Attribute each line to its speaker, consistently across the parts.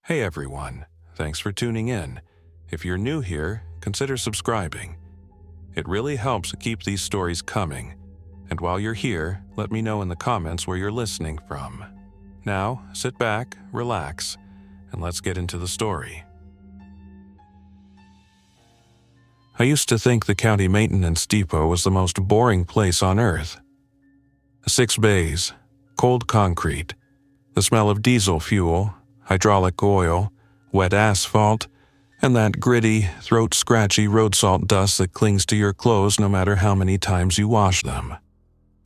Speaker 1: Hey everyone, thanks for tuning in. If you're new here, consider subscribing. It really helps keep these stories coming. And while you're here, let me know in the comments where you're listening from. Now, sit back, relax, and let's get into the story. I used to think the county maintenance depot was the most boring place on earth. 6 bays, cold concrete, the smell of diesel fuel, hydraulic oil, wet asphalt, and that gritty, throat-scratchy road salt dust that clings to your clothes no matter how many times you wash them.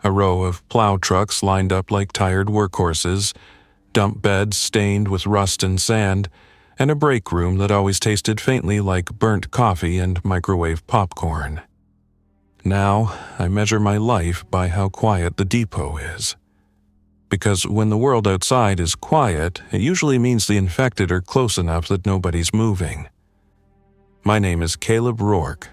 Speaker 1: A row of plow trucks lined up like tired workhorses, dump beds stained with rust and sand, and a break room that always tasted faintly like burnt coffee and microwave popcorn. Now, I measure my life by how quiet the depot is. Because when the world outside is quiet, it usually means the infected are close enough that nobody's moving. My name is Caleb Rourke.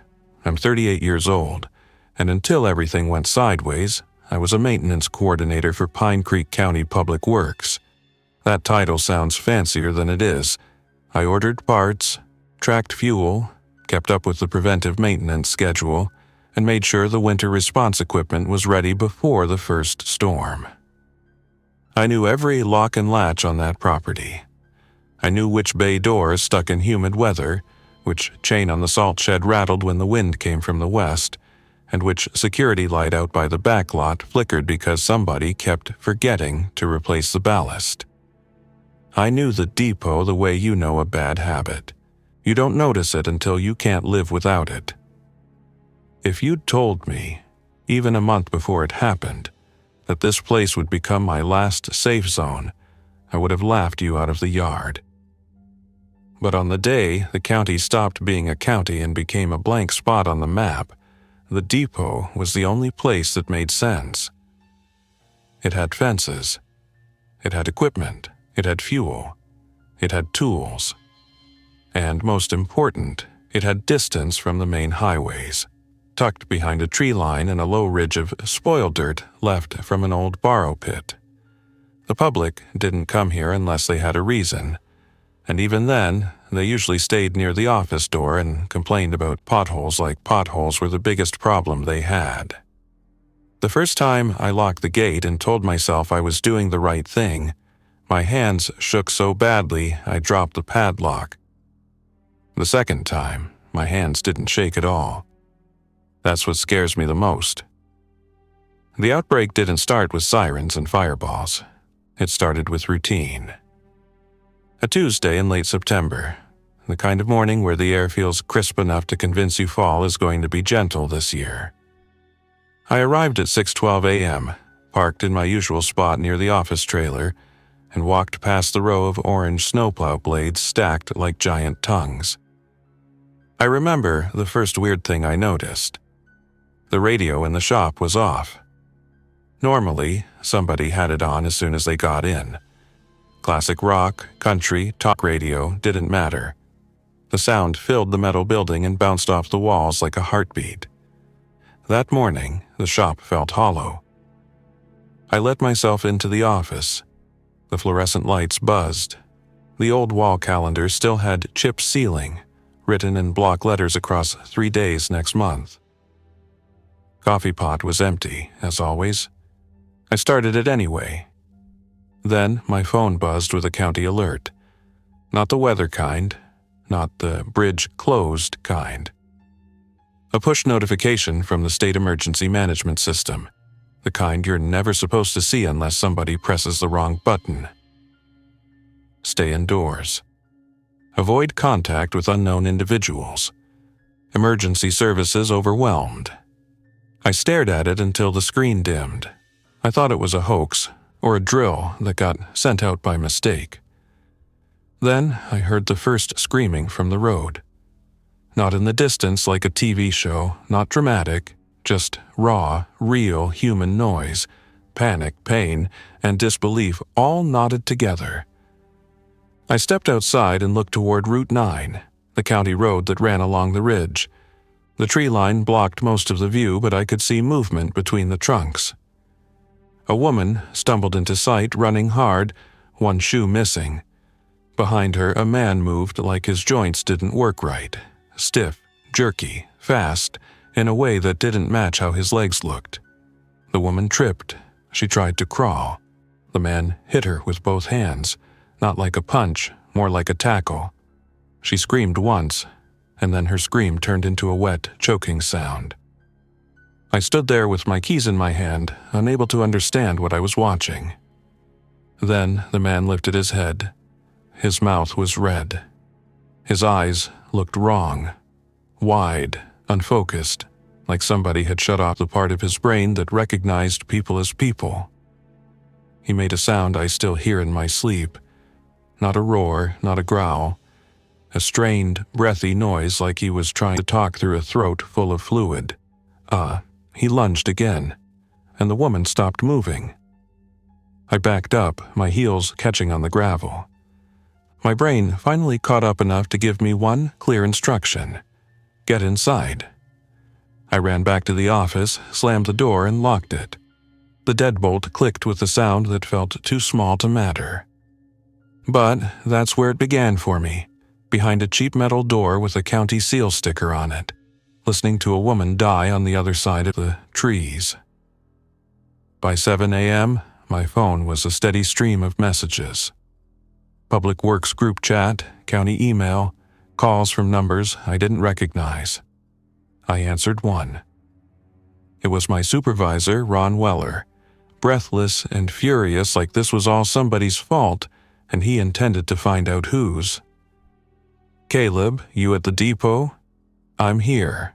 Speaker 1: I'm 38 years old, and until everything went sideways, I was a maintenance coordinator for Pine Creek County Public Works. That title sounds fancier than it is. I ordered parts, tracked fuel, kept up with the preventive maintenance schedule, and made sure the winter response equipment was ready before the first storm. I knew every lock and latch on that property. I knew which bay door stuck in humid weather, which chain on the salt shed rattled when the wind came from the west, and which security light out by the back lot flickered because somebody kept forgetting to replace the ballast. I knew the depot the way you know a bad habit. You don't notice it until you can't live without it. If you'd told me, even a month before it happened, that this place would become my last safe zone, I would have laughed you out of the yard. But on the day the county stopped being a county and became a blank spot on the map, the depot was the only place that made sense. It had fences. It had equipment. It had fuel. It had tools. And most important, it had distance from the main highways, tucked behind a tree line and a low ridge of spoil dirt left from an old borrow pit. The public didn't come here unless they had a reason, and even then, they usually stayed near the office door and complained about potholes like potholes were the biggest problem they had. The first time I locked the gate and told myself I was doing the right thing, my hands shook so badly I dropped the padlock. The second time, my hands didn't shake at all. That's what scares me the most. The outbreak didn't start with sirens and fireballs. It started with routine. A Tuesday in late September, the kind of morning where the air feels crisp enough to convince you fall is going to be gentle this year. I arrived at 6:12 a.m., parked in my usual spot near the office trailer, and walked past the row of orange snowplow blades stacked like giant tongues. I remember the first weird thing I noticed. The radio in the shop was off. Normally, somebody had it on as soon as they got in. Classic rock, country, talk radio didn't matter. The sound filled the metal building and bounced off the walls like a heartbeat. That morning, the shop felt hollow. I let myself into the office. The fluorescent lights buzzed. The old wall calendar still had chip ceiling, written in block letters across 3 days next month. Coffee pot was empty, as always. I started it anyway. Then my phone buzzed with a county alert. Not the weather kind, not the bridge closed kind. A push notification from the state emergency management system, the kind you're never supposed to see unless somebody presses the wrong button. Stay indoors. Avoid contact with unknown individuals. Emergency services overwhelmed. I stared at it until the screen dimmed. I thought it was a hoax, or a drill that got sent out by mistake. Then I heard the first screaming from the road. Not in the distance like a TV show, not dramatic, just raw, real human noise, panic, pain, and disbelief all knotted together. I stepped outside and looked toward Route 9, the county road that ran along the ridge. The tree line blocked most of the view, but I could see movement between the trunks. A woman stumbled into sight running hard, one shoe missing. Behind her, a man moved like his joints didn't work right. Stiff, jerky, fast, in a way that didn't match how his legs looked. The woman tripped. She tried to crawl. The man hit her with both hands, not like a punch, more like a tackle. She screamed once, and then her scream turned into a wet, choking sound. I stood there with my keys in my hand, unable to understand what I was watching. Then the man lifted his head. His mouth was red. His eyes looked wrong, wide, unfocused, like somebody had shut off the part of his brain that recognized people as people. He made a sound I still hear in my sleep. Not a roar, not a growl. A strained, breathy noise like he was trying to talk through a throat full of fluid. He lunged again, and the woman stopped moving. I backed up, my heels catching on the gravel. My brain finally caught up enough to give me one clear instruction: get inside. I ran back to the office, slammed the door, and locked it. The deadbolt clicked with a sound that felt too small to matter. But that's where it began for me, behind a cheap metal door with a county seal sticker on it, listening to a woman die on the other side of the trees. By 7 a.m., my phone was a steady stream of messages. Public Works group chat, county email, calls from numbers I didn't recognize. I answered one. It was my supervisor, Ron Weller, breathless and furious like this was all somebody's fault and he intended to find out whose. "Caleb, you at the depot? I'm here.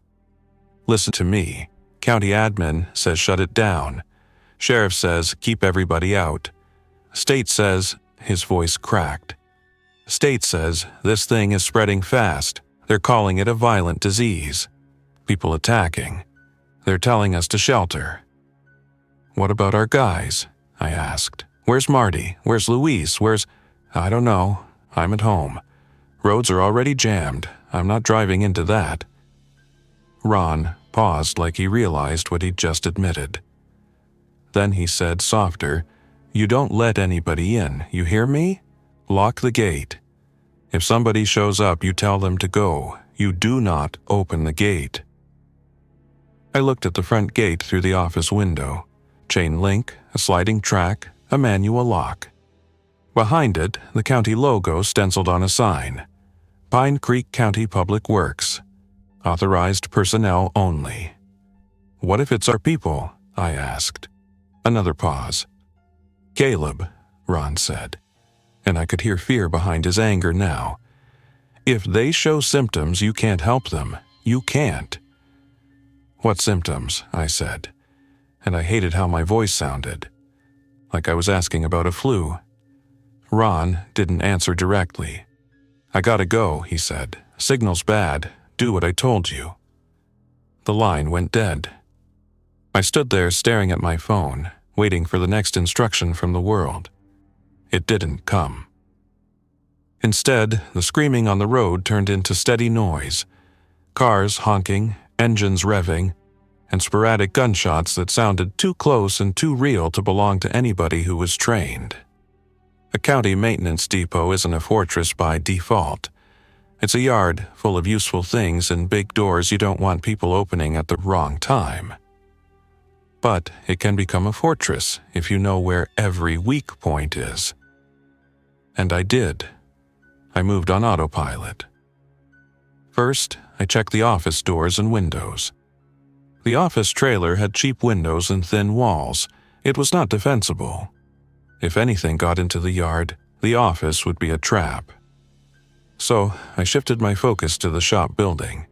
Speaker 1: Listen to me. County admin says shut it down. Sheriff says keep everybody out. State says," his voice cracked. "State says this thing is spreading fast. They're calling it a violent disease. People attacking. They're telling us to shelter." "What about our guys?" I asked. "Where's Marty? Where's Luis? Where's—" "I don't know. I'm at home. Roads are already jammed. I'm not driving into that." Ron paused like he realized what he'd just admitted. Then he said softer, "You don't let anybody in, you hear me? Lock the gate. If somebody shows up, you tell them to go. You do not open the gate." I looked at the front gate through the office window. Chain link, a sliding track, a manual lock. Behind it, the county logo stenciled on a sign. Pine Creek County Public Works. Authorized personnel only. "What if it's our people?" I asked. Another pause. "Caleb," Ron said, and I could hear fear behind his anger now. "If they show symptoms, you can't help them. You can't." "What symptoms?" I said, and I hated how my voice sounded, like I was asking about a flu. Ron didn't answer directly. "I gotta go," he said. "Signal's bad. Do what I told you." The line went dead. I stood there staring at my phone, waiting for the next instruction from the world. It didn't come. Instead, the screaming on the road turned into steady noise. Cars honking, engines revving, and sporadic gunshots that sounded too close and too real to belong to anybody who was trained. A county maintenance depot isn't a fortress by default. It's a yard full of useful things and big doors you don't want people opening at the wrong time. But it can become a fortress if you know where every weak point is. And I did. I moved on autopilot. First, I checked the office doors and windows. The office trailer had cheap windows and thin walls. It was not defensible. If anything got into the yard, the office would be a trap. So I shifted my focus to the shop building.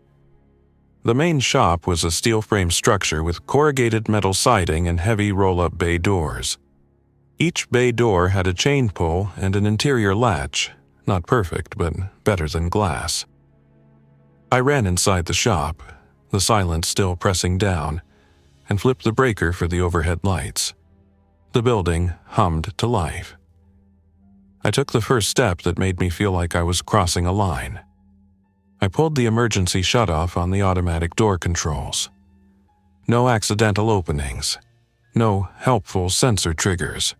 Speaker 1: The main shop was a steel frame structure with corrugated metal siding and heavy roll-up bay doors. Each bay door had a chain pull and an interior latch, not perfect, but better than glass. I ran inside the shop, the silence still pressing down, and flipped the breaker for the overhead lights. The building hummed to life. I took the first step that made me feel like I was crossing a line. I pulled the emergency shutoff on the automatic door controls. No accidental openings. No helpful sensor triggers.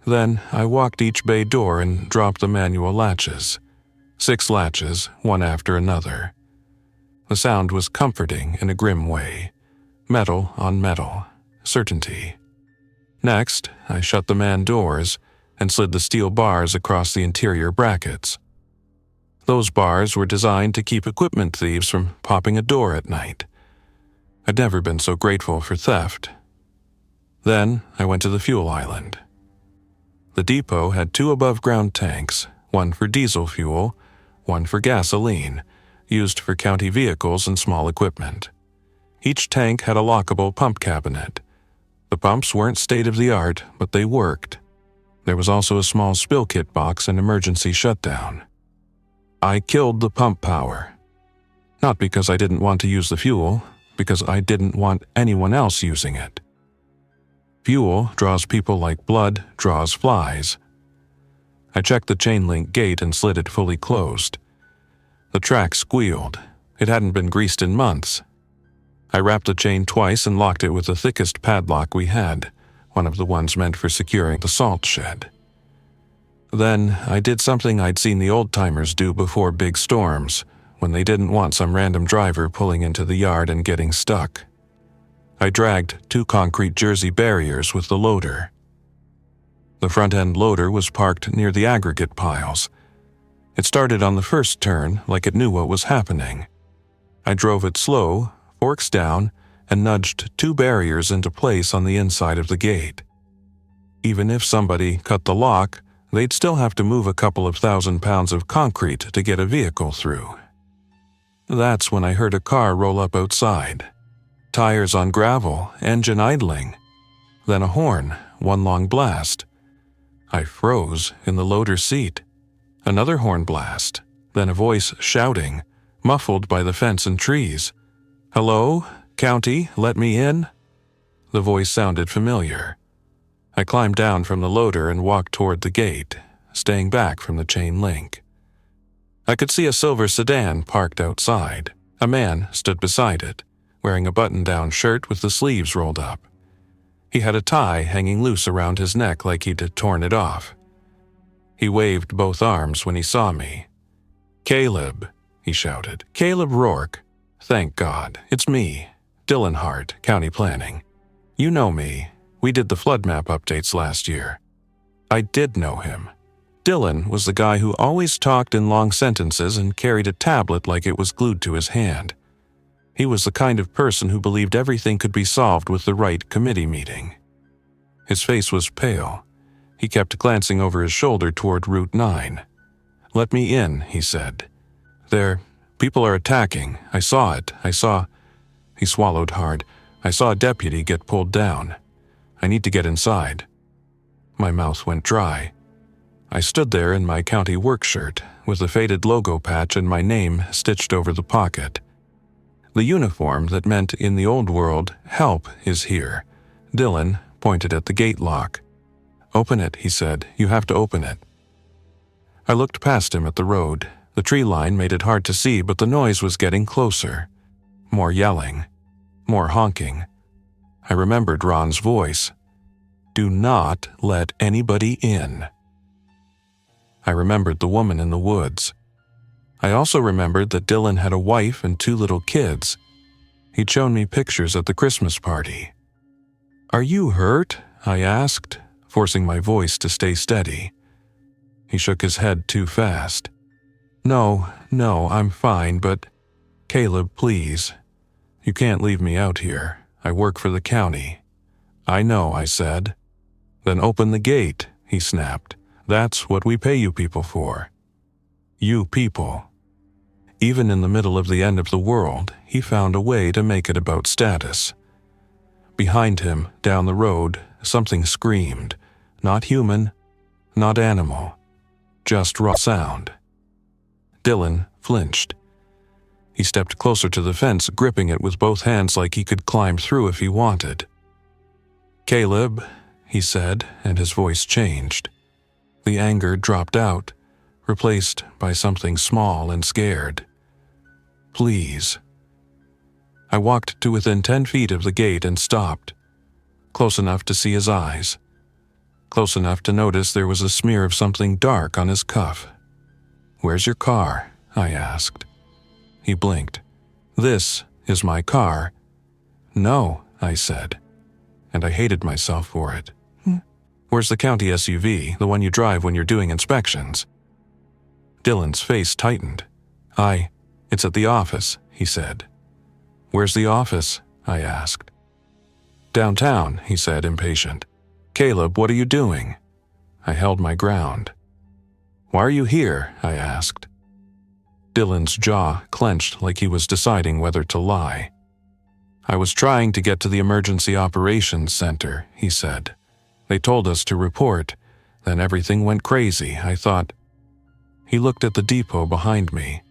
Speaker 1: Then I walked each bay door and dropped the manual latches. 6 latches, one after another. The sound was comforting in a grim way. Metal on metal. Certainty. Next, I shut the man doors and slid the steel bars across the interior brackets. Those bars were designed to keep equipment thieves from popping a door at night. I'd never been so grateful for theft. Then I went to the fuel island. The depot had 2 above-ground tanks, one for diesel fuel, one for gasoline, used for county vehicles and small equipment. Each tank had a lockable pump cabinet. The pumps weren't state-of-the-art, but they worked. There was also a small spill kit box and emergency shutdown. I killed the pump power. Not because I didn't want to use the fuel, because I didn't want anyone else using it. Fuel draws people like blood draws flies. I checked the chain-link gate and slid it fully closed. The track squealed. It hadn't been greased in months. I wrapped the chain twice and locked it with the thickest padlock we had, one of the ones meant for securing the salt shed. Then I did something I'd seen the old-timers do before big storms, when they didn't want some random driver pulling into the yard and getting stuck. I dragged 2 concrete jersey barriers with the loader. The front-end loader was parked near the aggregate piles. It started on the first turn like it knew what was happening. I drove it slow, forks down, and nudged 2 barriers into place on the inside of the gate. Even if somebody cut the lock, they'd still have to move a couple of 1,000 pounds of concrete to get a vehicle through. That's when I heard a car roll up outside. Tires on gravel, engine idling. Then a horn, one long blast. I froze in the loader's seat. Another horn blast, then a voice shouting, muffled by the fence and trees. "Hello? County, let me in?" The voice sounded familiar. I climbed down from the loader and walked toward the gate, staying back from the chain link. I could see a silver sedan parked outside. A man stood beside it, wearing a button-down shirt with the sleeves rolled up. He had a tie hanging loose around his neck like he'd torn it off. He waved both arms when he saw me. "Caleb," he shouted. "Caleb Rourke. Thank God, it's me, Dylan Hart, County Planning. You know me. We did the flood map updates last year." I did know him. Dylan was the guy who always talked in long sentences and carried a tablet like it was glued to his hand. He was the kind of person who believed everything could be solved with the right committee meeting. His face was pale. He kept glancing over his shoulder toward Route 9. "Let me in," he said. People are attacking. I saw it. He swallowed hard. "I saw a deputy get pulled down. I need to get inside." My mouth went dry. I stood there in my county work shirt, with the faded logo patch and my name stitched over the pocket. The uniform that meant in the old world, "Help is here." Dylan pointed at the gate lock. "Open it," he said. "You have to open it." I looked past him at the road. The tree line made it hard to see, but the noise was getting closer. More yelling. More honking. I remembered Ron's voice. "Do not let anybody in." I remembered the woman in the woods. I also remembered that Dylan had a wife and 2 little kids. He'd shown me pictures at the Christmas party. "Are you hurt?" I asked, forcing my voice to stay steady. He shook his head too fast. No, I'm fine, but Caleb, please. You can't leave me out here. I work for the county." "I know," I said. "Then open the gate," he snapped. "That's what we pay you people for." You people. Even in the middle of the end of the world, he found a way to make it about status. Behind him, down the road, something screamed. Not human, not animal, just raw sound. Dylan flinched. He stepped closer to the fence, gripping it with both hands like he could climb through if he wanted. "Caleb," he said, and his voice changed. The anger dropped out, replaced by something small and scared. "Please." I walked to within 10 feet of the gate and stopped, close enough to see his eyes. close enough to notice there was a smear of something dark on his cuff. "Where's your car?" I asked. He blinked. "This is my car." "No," I said, and I hated myself for it. "Where's the county SUV, the one you drive when you're doing inspections?" Dylan's face tightened. It's at the office," he said. "Where's the office?" I asked. "Downtown," he said, impatient. "Caleb, what are you doing?" I held my ground. "Why are you here?" I asked. Dylan's jaw clenched like he was deciding whether to lie. "I was trying to get to the Emergency Operations Center," he said. "They told us to report. Then everything went crazy. I thought—" He looked at the depot behind me,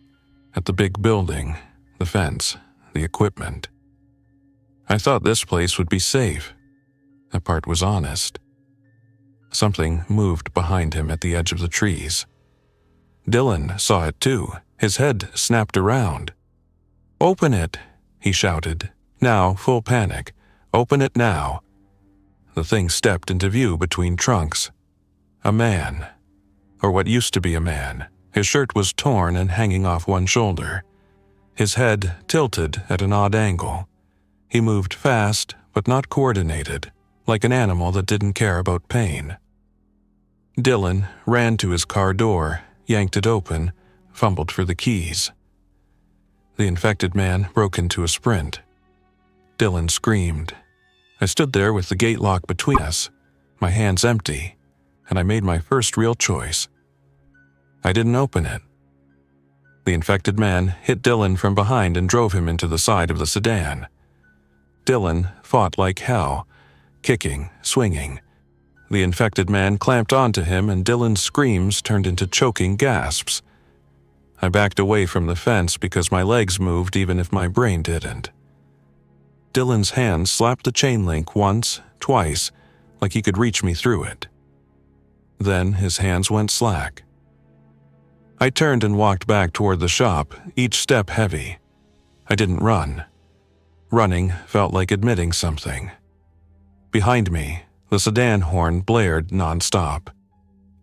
Speaker 1: at the big building, the fence, the equipment. "I thought this place would be safe." That part was honest. Something moved behind him at the edge of the trees. Dylan saw it too. His head snapped around. "Open it!" he shouted, now full panic. "Open it now!" The thing stepped into view between trunks. A man. Or what used to be a man. His shirt was torn and hanging off one shoulder. His head tilted at an odd angle. He moved fast, but not coordinated, like an animal that didn't care about pain. Dylan ran to his car door, yanked it open, fumbled for the keys. The infected man broke into a sprint. Dylan screamed. I stood there with the gate lock between us, my hands empty, and I made my first real choice. I didn't open it. The infected man hit Dylan from behind and drove him into the side of the sedan. Dylan fought like hell, kicking, swinging. The infected man clamped onto him and Dylan's screams turned into choking gasps. I backed away from the fence because my legs moved even if my brain didn't. Dylan's hand slapped the chain link once, twice, like he could reach me through it. Then his hands went slack. I turned and walked back toward the shop, each step heavy. I didn't run. Running felt like admitting something. Behind me, the sedan horn blared nonstop.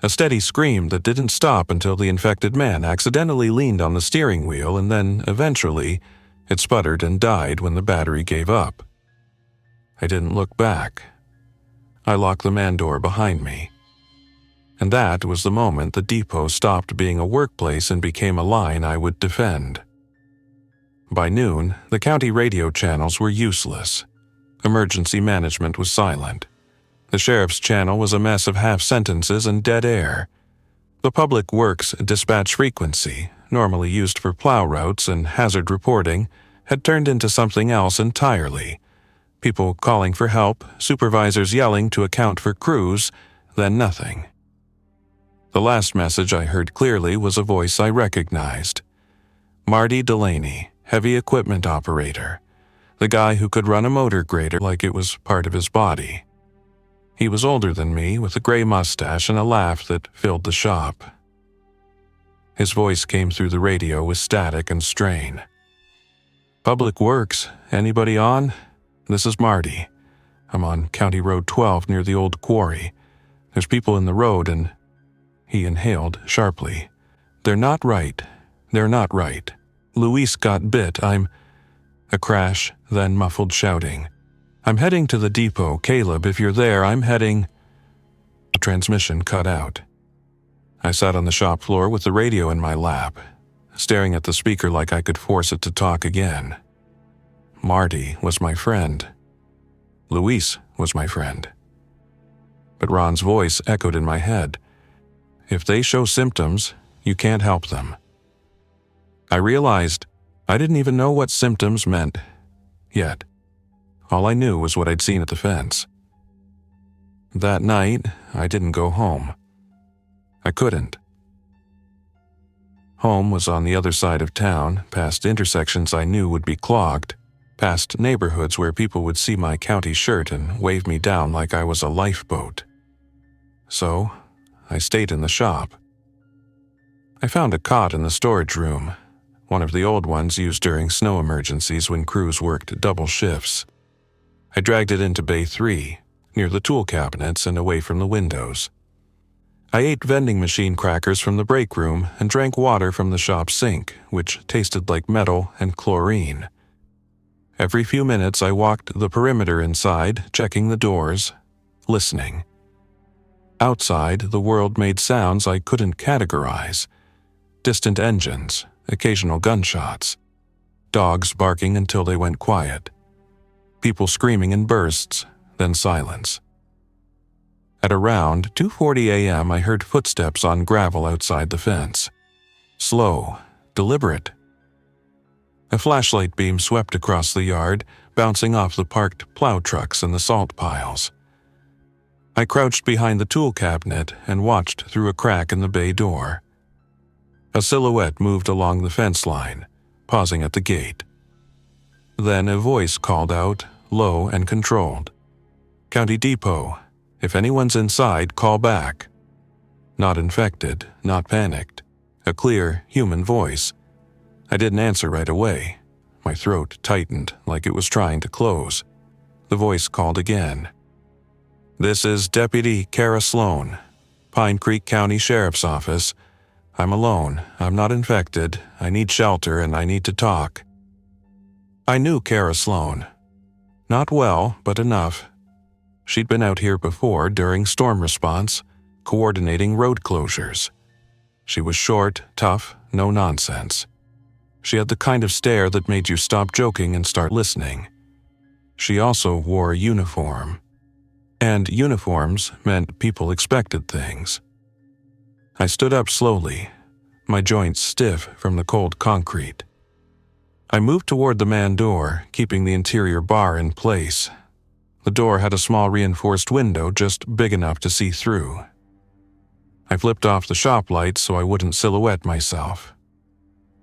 Speaker 1: A steady scream that didn't stop until the infected man accidentally leaned on the steering wheel and then, eventually, it sputtered and died when the battery gave up. I didn't look back. I locked the man door behind me. And that was the moment the depot stopped being a workplace and became a line I would defend. By noon, the county radio channels were useless. Emergency management was silent. The sheriff's channel was a mess of half-sentences and dead air. The public works dispatch frequency, normally used for plow routes and hazard reporting, had turned into something else entirely. People calling for help, supervisors yelling to account for crews, then nothing. The last message I heard clearly was a voice I recognized. Marty Delaney, heavy equipment operator. The guy who could run a motor grader like it was part of his body. He was older than me, with a gray mustache and a laugh that filled the shop. His voice came through the radio with static and strain. "Public Works, anybody on? This is Marty. I'm on County Road 12 near the old quarry. There's people in the road and—" He inhaled sharply. "They're not right. They're not right. Luis got bit. A crash, then muffled shouting. "I'm heading to the depot. Caleb, if you're there, I'm heading—" The transmission cut out. I sat on the shop floor with the radio in my lap, staring at the speaker like I could force it to talk again. Marty was my friend. Luis was my friend. But Ron's voice echoed in my head. If they show symptoms, you can't help them. I realized I didn't even know what symptoms meant yet. All I knew was what I'd seen at the fence. That night, I didn't go home. I couldn't. Home was on the other side of town, past intersections I knew would be clogged, past neighborhoods where people would see my county shirt and wave me down like I was a lifeboat. So, I stayed in the shop. I found a cot in the storage room, one of the old ones used during snow emergencies when crews worked double shifts. I dragged it into Bay 3, near the tool cabinets and away from the windows. I ate vending machine crackers from the break room and drank water from the shop sink, which tasted like metal and chlorine. Every few minutes I walked the perimeter inside, checking the doors, listening. Outside, the world made sounds I couldn't categorize. Distant engines, occasional gunshots, dogs barking until they went quiet, people screaming in bursts, then silence. At around 2:40 a.m., I heard footsteps on gravel outside the fence. Slow, deliberate. A flashlight beam swept across the yard, bouncing off the parked plow trucks and the salt piles. I crouched behind the tool cabinet and watched through a crack in the bay door. A silhouette moved along the fence line, pausing at the gate. Then a voice called out, low and controlled. "County Depot. If anyone's inside, call back." Not infected, not panicked. A clear, human voice. I didn't answer right away. My throat tightened like it was trying to close. The voice called again. "This is Deputy Kara Sloan, Pine Creek County Sheriff's Office. I'm alone. I'm not infected. I need shelter and I need to talk." I knew Kara Sloan. Not well, but enough. She'd been out here before during storm response, coordinating road closures. She was short, tough, no nonsense. She had the kind of stare that made you stop joking and start listening. She also wore a uniform. And uniforms meant people expected things. I stood up slowly, my joints stiff from the cold concrete. I moved toward the man door, keeping the interior bar in place. The door had a small reinforced window just big enough to see through. I flipped off the shop lights so I wouldn't silhouette myself.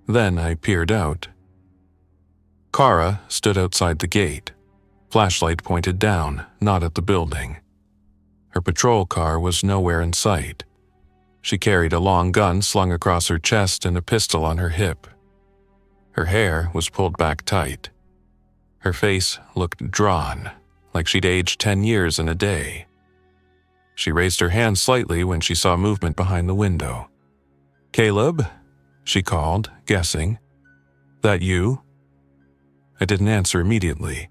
Speaker 1: Then I peered out. Kara stood outside the gate, flashlight pointed down, not at the building. Her patrol car was nowhere in sight. She carried a long gun slung across her chest and a pistol on her hip. Her hair was pulled back tight. Her face looked drawn, like she'd aged 10 years in a day. She raised her hand slightly when she saw movement behind the window. "Caleb?" she called, guessing. "That you?" I didn't answer immediately.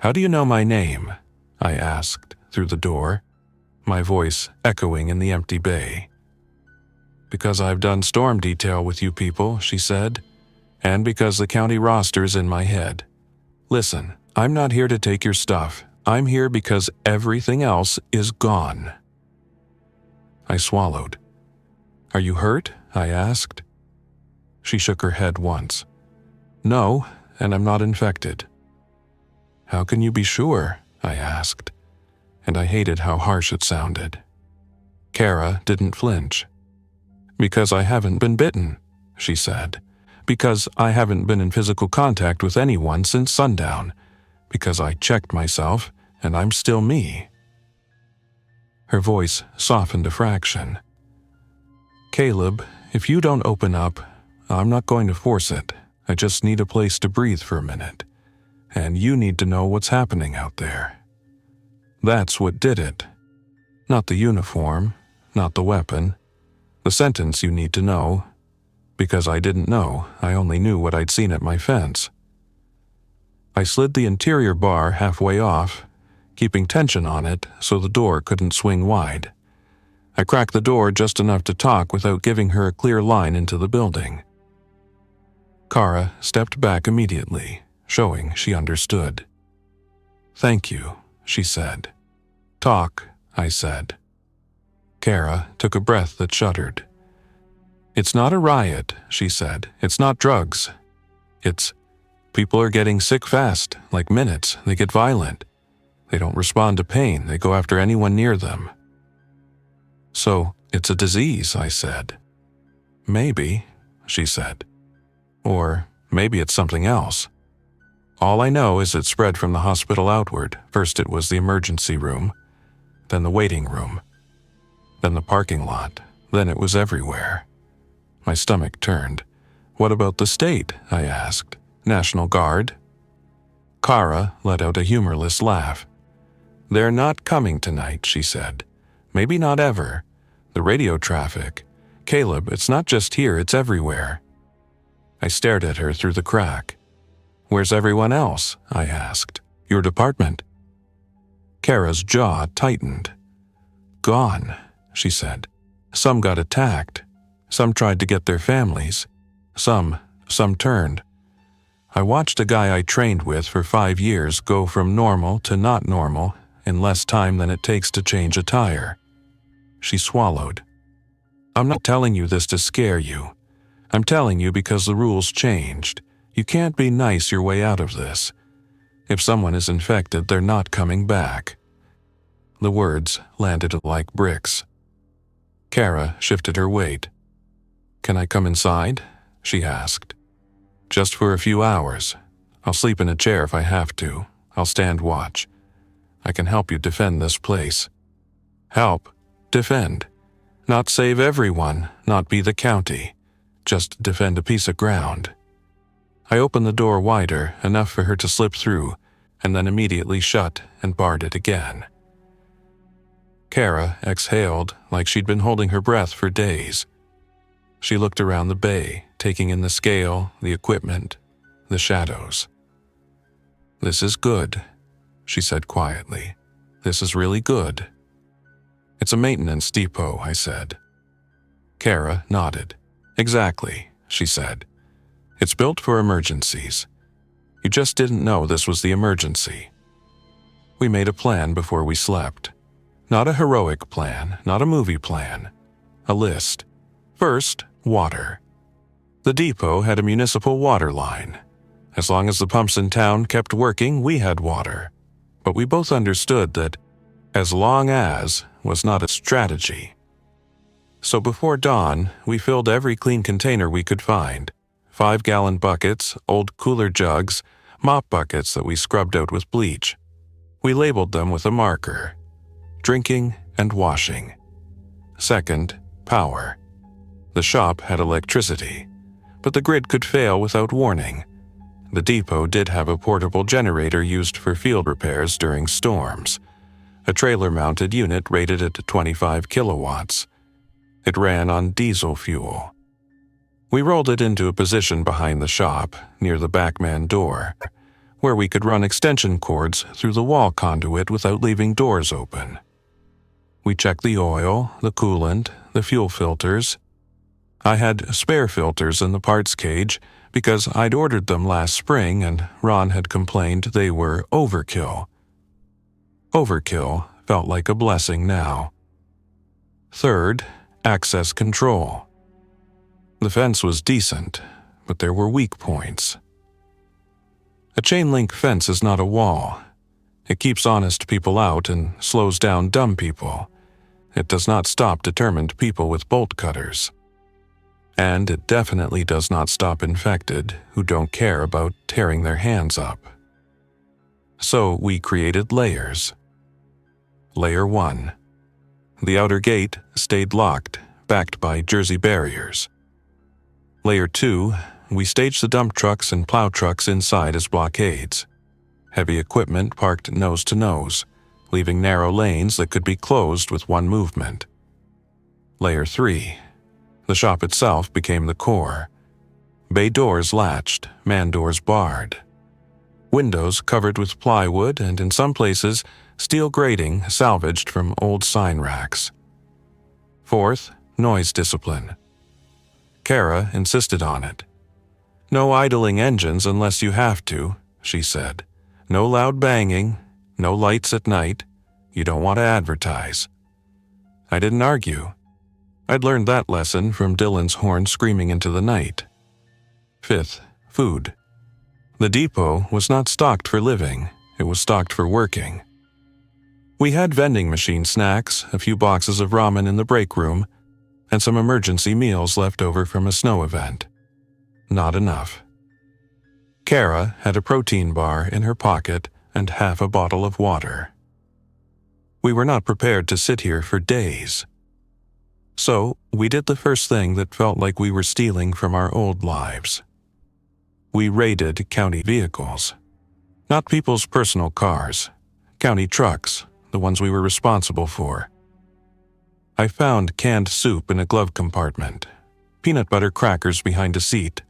Speaker 1: "How do you know my name?" I asked through the door, my voice echoing in the empty bay. "Because I've done storm detail with you people," she said, "and because the county roster's in my head. Listen, I'm not here to take your stuff. I'm here because everything else is gone." I swallowed. "Are you hurt?" I asked. She shook her head once. "No, and I'm not infected." "How can you be sure?" I asked, and I hated how harsh it sounded. Kara didn't flinch. "Because I haven't been bitten," she said. "Because I haven't been in physical contact with anyone since sundown. Because I checked myself, and I'm still me." Her voice softened a fraction. "Caleb, if you don't open up, I'm not going to force it. I just need a place to breathe for a minute. And you need to know what's happening out there." That's what did it. Not the uniform, not the weapon. The sentence you need to know. Because I didn't know, I only knew what I'd seen at my fence. I slid the interior bar halfway off, keeping tension on it so the door couldn't swing wide. I cracked the door just enough to talk without giving her a clear line into the building. Kara stepped back immediately, showing she understood. "Thank you," she said. "Talk," I said. Kara took a breath that shuddered. "It's not a riot," she said. "It's not drugs. It's people are getting sick fast, like minutes. They get violent. They don't respond to pain. They go after anyone near them." "So, it's a disease," I said. "Maybe," she said. "Or maybe it's something else. All I know is it spread from the hospital outward. First it was the emergency room, then the waiting room, then the parking lot, then it was everywhere." My stomach turned. "What about the state?" I asked. "National Guard?" Kara let out a humorless laugh. "They're not coming tonight," she said. "Maybe not ever. The radio traffic. Caleb, it's not just here, it's everywhere." I stared at her through the crack. "Where's everyone else?" I asked. "Your department?" Kara's jaw tightened. "Gone," she said. "Some got attacked. Some tried to get their families. Some turned. I watched a guy I trained with for 5 years go from normal to not normal in less time than it takes to change a tire." She swallowed. "I'm not telling you this to scare you. I'm telling you because the rules changed. You can't be nice your way out of this. If someone is infected, they're not coming back." The words landed like bricks. Kara shifted her weight. "Can I come inside?" she asked. "Just for a few hours. I'll sleep in a chair if I have to. I'll stand watch. I can help you defend this place." Help? Defend. Not save everyone, not be the county. Just defend a piece of ground. I opened the door wider, enough for her to slip through, and then immediately shut and barred it again. Kara exhaled like she'd been holding her breath for days. She looked around the bay, taking in the scale, the equipment, the shadows. "This is good," she said quietly. "This is really good." "It's a maintenance depot," I said. Kara nodded. "Exactly," she said. "It's built for emergencies. You just didn't know this was the emergency." We made a plan before we slept. Not a heroic plan, not a movie plan. A list. First, water. The depot had a municipal water line. As long as the pumps in town kept working, we had water. But we both understood that "as long as" was not a strategy. So before dawn, we filled every clean container we could find. 5-gallon buckets, old cooler jugs, mop buckets that we scrubbed out with bleach. We labeled them with a marker. Drinking and washing. Second, power. The shop had electricity, but the grid could fail without warning. The depot did have a portable generator used for field repairs during storms. A trailer-mounted unit rated at 25 kilowatts. It ran on diesel fuel. We rolled it into a position behind the shop, near the backman door, where we could run extension cords through the wall conduit without leaving doors open. We checked the oil, the coolant, the fuel filters. I had spare filters in the parts cage because I'd ordered them last spring and Ron had complained they were overkill. Overkill felt like a blessing now. Third, access control. The fence was decent, but there were weak points. A chain-link fence is not a wall. It keeps honest people out and slows down dumb people. It does not stop determined people with bolt cutters. And it definitely does not stop infected who don't care about tearing their hands up. So we created layers. Layer 1. The outer gate stayed locked, backed by Jersey barriers. Layer 2. We staged the dump trucks and plow trucks inside as blockades. Heavy equipment parked nose to nose, leaving narrow lanes that could be closed with one movement. Layer 3. The shop itself became the core. Bay doors latched, man doors barred. Windows covered with plywood and, in some places, steel grating salvaged from old sign racks. Fourth, noise discipline. Kara insisted on it. "No idling engines unless you have to," she said. "No loud banging, no lights at night. You don't want to advertise." I didn't argue. I'd learned that lesson from Dylan's horn screaming into the night. Fifth, food. The depot was not stocked for living, it was stocked for working. We had vending machine snacks, a few boxes of ramen in the break room, and some emergency meals left over from a snow event. Not enough. Kara had a protein bar in her pocket and half a bottle of water. We were not prepared to sit here for days. So, we did the first thing that felt like we were stealing from our old lives. We raided county vehicles. Not people's personal cars. County trucks, the ones we were responsible for. I found canned soup in a glove compartment, peanut butter crackers behind a seat,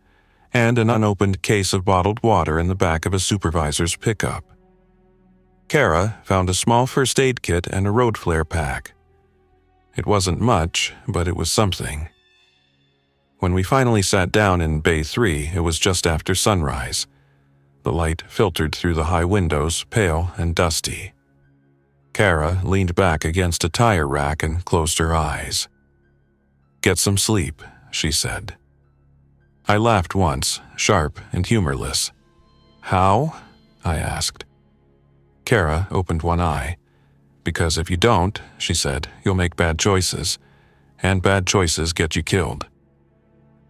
Speaker 1: and an unopened case of bottled water in the back of a supervisor's pickup. Kara found a small first aid kit and a road flare pack. It wasn't much, but it was something. When we finally sat down in Bay 3, it was just after sunrise. The light filtered through the high windows, pale and dusty. Kara leaned back against a tire rack and closed her eyes. "Get some sleep," she said. I laughed once, sharp and humorless. "How?" I asked. Kara opened one eye. "Because if you don't," she said, "you'll make bad choices, and bad choices get you killed."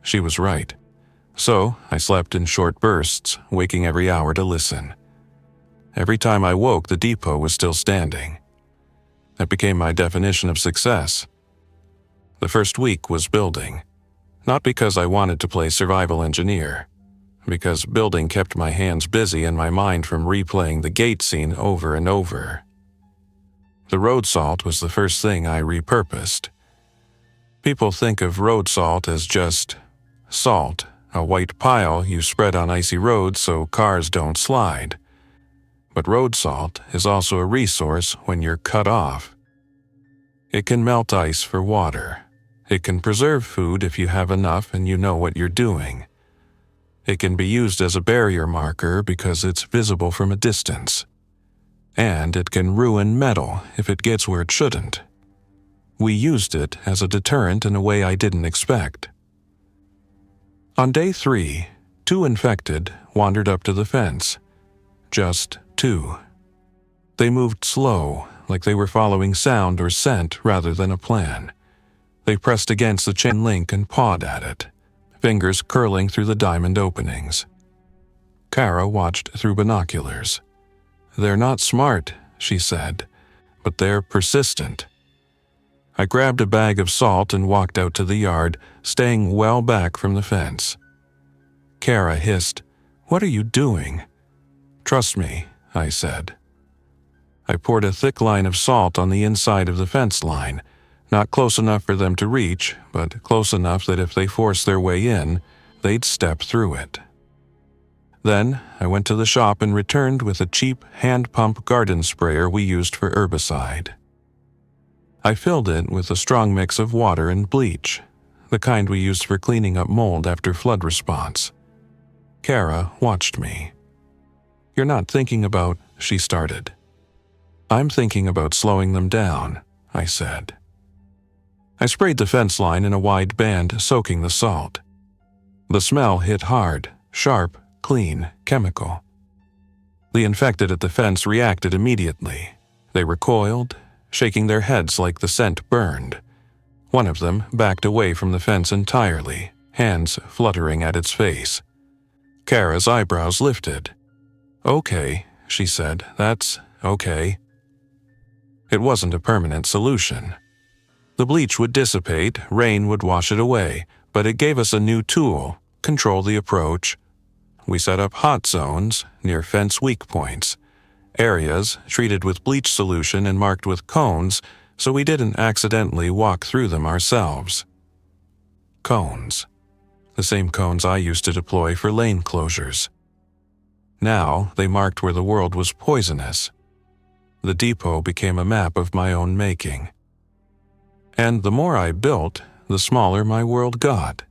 Speaker 1: She was right. So I slept in short bursts, waking every hour to listen. Every time I woke, the depot was still standing. That became my definition of success. The first week was building. Not because I wanted to play survival engineer, because building kept my hands busy and my mind from replaying the gate scene over and over. The road salt was the first thing I repurposed. People think of road salt as just salt, a white pile you spread on icy roads so cars don't slide. But road salt is also a resource when you're cut off. It can melt ice for water. It can preserve food if you have enough and you know what you're doing. It can be used as a barrier marker because it's visible from a distance. And it can ruin metal if it gets where it shouldn't. We used it as a deterrent in a way I didn't expect. On day 3, 2 infected wandered up to the fence. Just 2. They moved slow, like they were following sound or scent rather than a plan. They pressed against the chain link and pawed at it, fingers curling through the diamond openings. Kara watched through binoculars. "They're not smart," she said, "but they're persistent." I grabbed a bag of salt and walked out to the yard, staying well back from the fence. Kara hissed, "What are you doing?" "Trust me," I said. I poured a thick line of salt on the inside of the fence line, not close enough for them to reach, but close enough that if they forced their way in, they'd step through it. Then I went to the shop and returned with a cheap hand-pump garden sprayer we used for herbicide. I filled it with a strong mix of water and bleach, the kind we used for cleaning up mold after flood response. Kara watched me. "You're not thinking about," she started. "I'm thinking about slowing them down," I said. I sprayed the fence line in a wide band, soaking the salt. The smell hit hard, sharp, clean, chemical. The infected at the fence reacted immediately. They recoiled, shaking their heads like the scent burned. One of them backed away from the fence entirely, hands fluttering at its face. Kara's eyebrows lifted. "Okay," she said, "that's okay." It wasn't a permanent solution. The bleach would dissipate, rain would wash it away, but it gave us a new tool, control the approach. We set up hot zones near fence weak points, areas treated with bleach solution and marked with cones so we didn't accidentally walk through them ourselves. Cones. The same cones I used to deploy for lane closures. Now they marked where the world was poisonous. The depot became a map of my own making. And the more I built, the smaller my world got.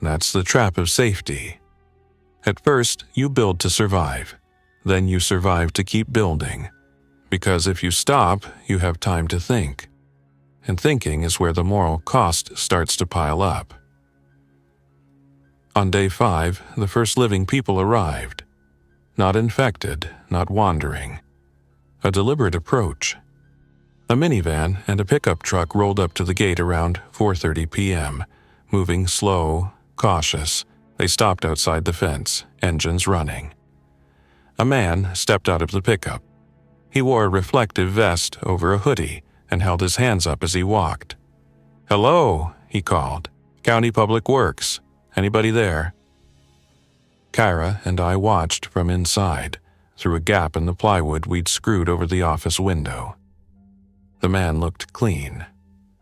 Speaker 1: That's the trap of safety. At first, you build to survive. Then you survive to keep building. Because if you stop, you have time to think. And thinking is where the moral cost starts to pile up. On day 5, the first living people arrived. Not infected, not wandering. A deliberate approach. A minivan and a pickup truck rolled up to the gate around 4:30 p.m., moving slow, cautious. They stopped outside the fence, engines running. A man stepped out of the pickup. He wore a reflective vest over a hoodie and held his hands up as he walked. "Hello," he called. "County Public Works. Anybody there?" Kara and I watched from inside, through a gap in the plywood we'd screwed over the office window. The man looked clean.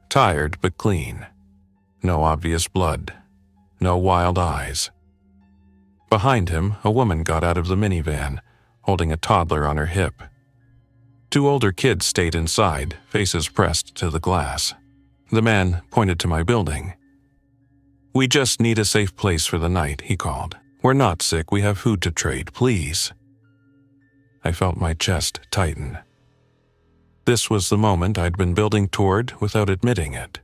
Speaker 1: Tired but clean. No obvious blood. No wild eyes. Behind him, a woman got out of the minivan, holding a toddler on her hip. Two older kids stayed inside, faces pressed to the glass. The man pointed to my building. "We just need a safe place for the night," he called. "We're not sick, we have food to trade, please." I felt my chest tighten. This was the moment I'd been building toward without admitting it.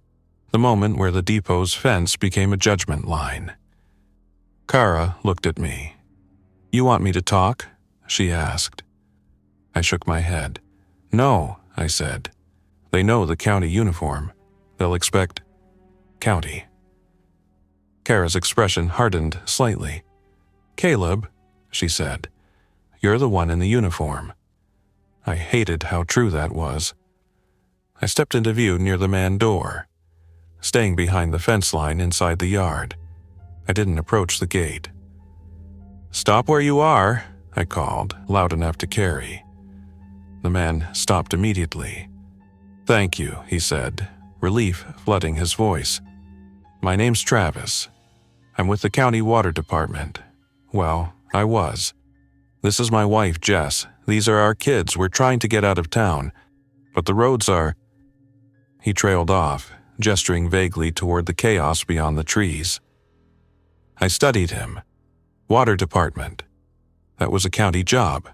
Speaker 1: The moment where the depot's fence became a judgment line. Kara looked at me. "You want me to talk?" she asked. I shook my head. "No," I said. "They know the county uniform. They'll expect county." Kara's expression hardened slightly. "Caleb," she said, "you're the one in the uniform." I hated how true that was. I stepped into view near the man door, staying behind the fence line inside the yard. I didn't approach the gate. "Stop where you are," I called, loud enough to carry. The man stopped immediately. "Thank you," he said, relief flooding his voice. "My name's Travis. I'm with the county water department. Well, I was. This is my wife, Jess. These are our kids. We're trying to get out of town, but the roads are—" He trailed off, gesturing vaguely toward the chaos beyond the trees. I studied him. Water department. That was a county job.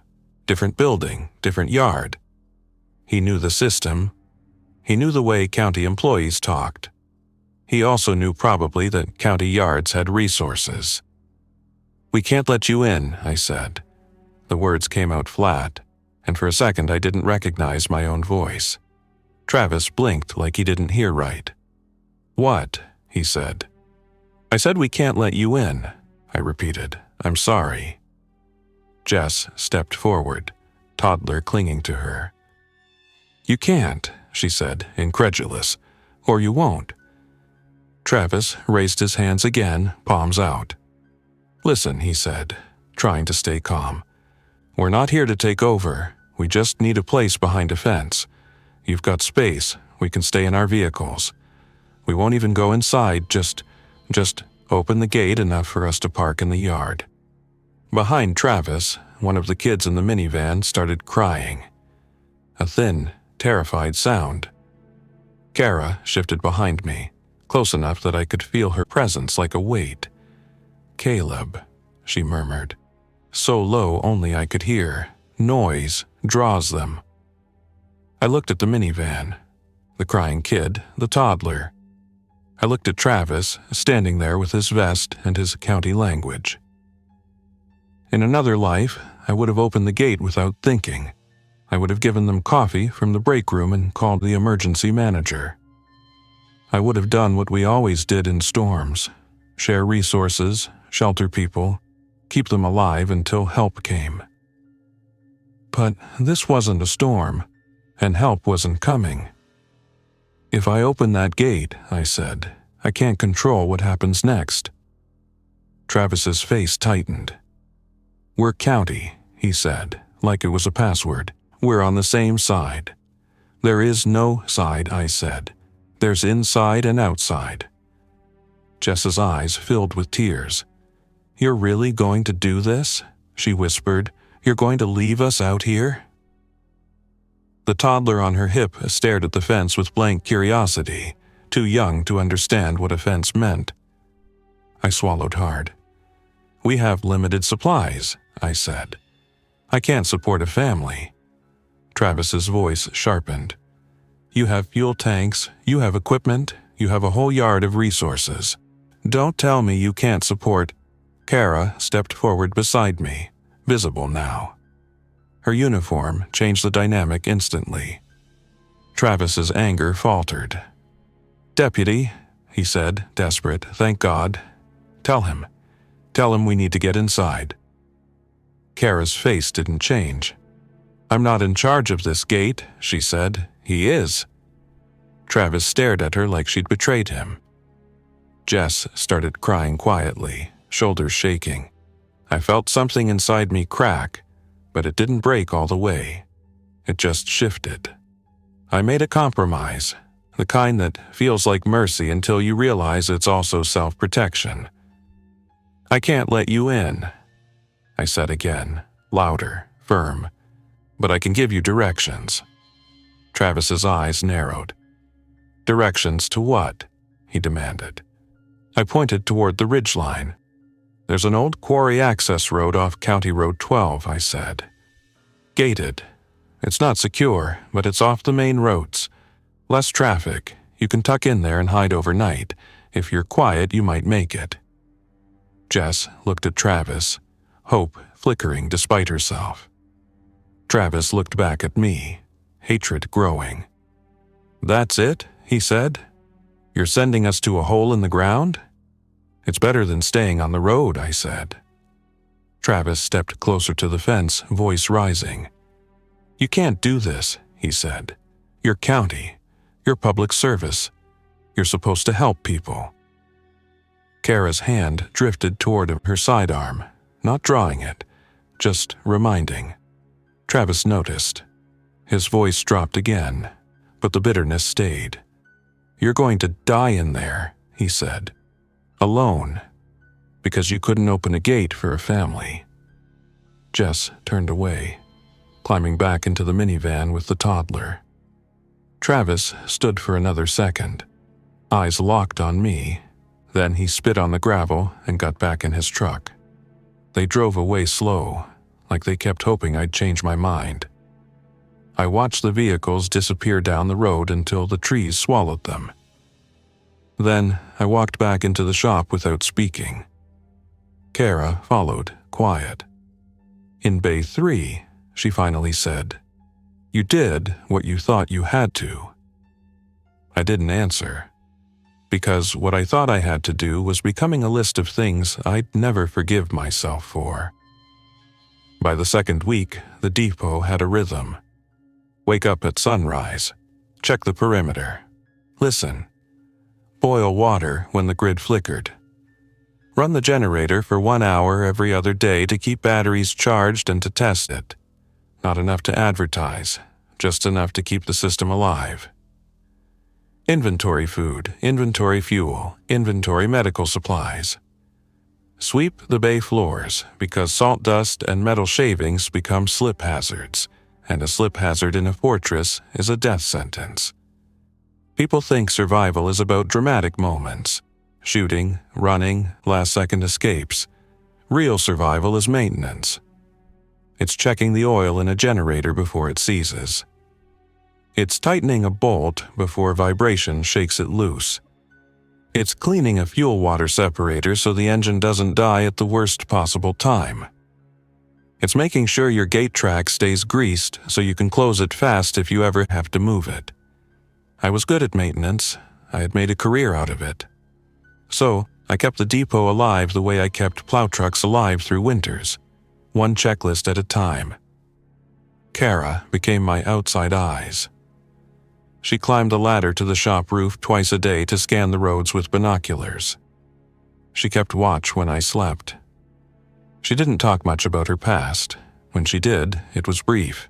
Speaker 1: Different building, different yard. He knew the system. He knew the way county employees talked. He also knew probably that county yards had resources. "We can't let you in," I said. The words came out flat, and for a second I didn't recognize my own voice. Travis blinked like he didn't hear right. "What?" he said. "I said we can't let you in," I repeated. "I'm sorry." Jess stepped forward, toddler clinging to her. "You can't," she said, incredulous, "or you won't." Travis raised his hands again, palms out. "Listen," he said, trying to stay calm. "We're not here to take over. We just need a place behind a fence. You've got space. We can stay in our vehicles. We won't even go inside, just open the gate enough for us to park in the yard." Behind Travis, one of the kids in the minivan started crying. A thin, terrified sound. Kara shifted behind me, close enough that I could feel her presence like a weight. "Caleb," she murmured. So low only I could hear. Noise draws them. I looked at the minivan, the crying kid, the toddler. I looked at Travis, standing there with his vest and his county language. In another life, I would have opened the gate without thinking. I would have given them coffee from the break room and called the emergency manager. I would have done what we always did in storms: share resources, shelter people, keep them alive until help came. But this wasn't a storm, and help wasn't coming. "If I open that gate," I said, "I can't control what happens next." Travis's face tightened. "We're county," he said, like it was a password. "We're on the same side." "There is no side," I said. "There's inside and outside." Jess's eyes filled with tears. "You're really going to do this?" she whispered. "You're going to leave us out here?" The toddler on her hip stared at the fence with blank curiosity, too young to understand what a fence meant. I swallowed hard. "We have limited supplies," I said. "I can't support a family." Travis's voice sharpened. "You have fuel tanks, you have equipment, you have a whole yard of resources. Don't tell me you can't support—" Kara stepped forward beside me, visible now. Her uniform changed the dynamic instantly. Travis's anger faltered. "Deputy," he said, desperate, "thank God. Tell him we need to get inside." Kara's face didn't change. "I'm not in charge of this gate," she said. "He is." Travis stared at her like she'd betrayed him. Jess started crying quietly, shoulders shaking. I felt something inside me crack, but it didn't break all the way. It just shifted. I made a compromise, the kind that feels like mercy until you realize it's also self-protection. I can't let you in, I said again, louder, firm, but I can give you directions. Travis's eyes narrowed. Directions to what? He demanded. I pointed toward the ridgeline. There's an old quarry access road off County Road 12, I said. Gated. It's not secure, but it's off the main roads. Less traffic. You can tuck in there and hide overnight. If you're quiet, you might make it. Jess looked at Travis, hope flickering despite herself. Travis looked back at me, hatred growing. That's it, he said. You're sending us to a hole in the ground? It's better than staying on the road, I said. Travis stepped closer to the fence, voice rising. You can't do this, he said. You're county. You're public service. You're supposed to help people. Kara's hand drifted toward her sidearm, not drawing it, just reminding. Travis noticed. His voice dropped again, but the bitterness stayed. You're going to die in there, he said. Alone, because you couldn't open a gate for a family. Jess turned away, climbing back into the minivan with the toddler. Travis stood for another second, eyes locked on me. Then he spit on the gravel and got back in his truck. They drove away slow, like they kept hoping I'd change my mind. I watched the vehicles disappear down the road until the trees swallowed them. Then I walked back into the shop without speaking. Kara followed, quiet. In Bay 3, she finally said, You did what you thought you had to. I didn't answer, because what I thought I had to do was becoming a list of things I'd never forgive myself for. By the second week, the depot had a rhythm. Wake up at sunrise. Check the perimeter. Listen. Boil water when the grid flickered. Run the generator for 1 hour every other day to keep batteries charged and to test it. Not enough to advertise, just enough to keep the system alive. Inventory food, inventory fuel, inventory medical supplies. Sweep the bay floors because salt dust and metal shavings become slip hazards, and a slip hazard in a fortress is a death sentence. People think survival is about dramatic moments, shooting, running, last-second escapes. Real survival is maintenance. It's checking the oil in a generator before it seizes. It's tightening a bolt before vibration shakes it loose. It's cleaning a fuel water separator so the engine doesn't die at the worst possible time. It's making sure your gate track stays greased so you can close it fast if you ever have to move it. I was good at maintenance. I had made a career out of it. So, I kept the depot alive the way I kept plow trucks alive through winters, one checklist at a time. Kara became my outside eyes. She climbed the ladder to the shop roof twice a day to scan the roads with binoculars. She kept watch when I slept. She didn't talk much about her past. When she did, it was brief.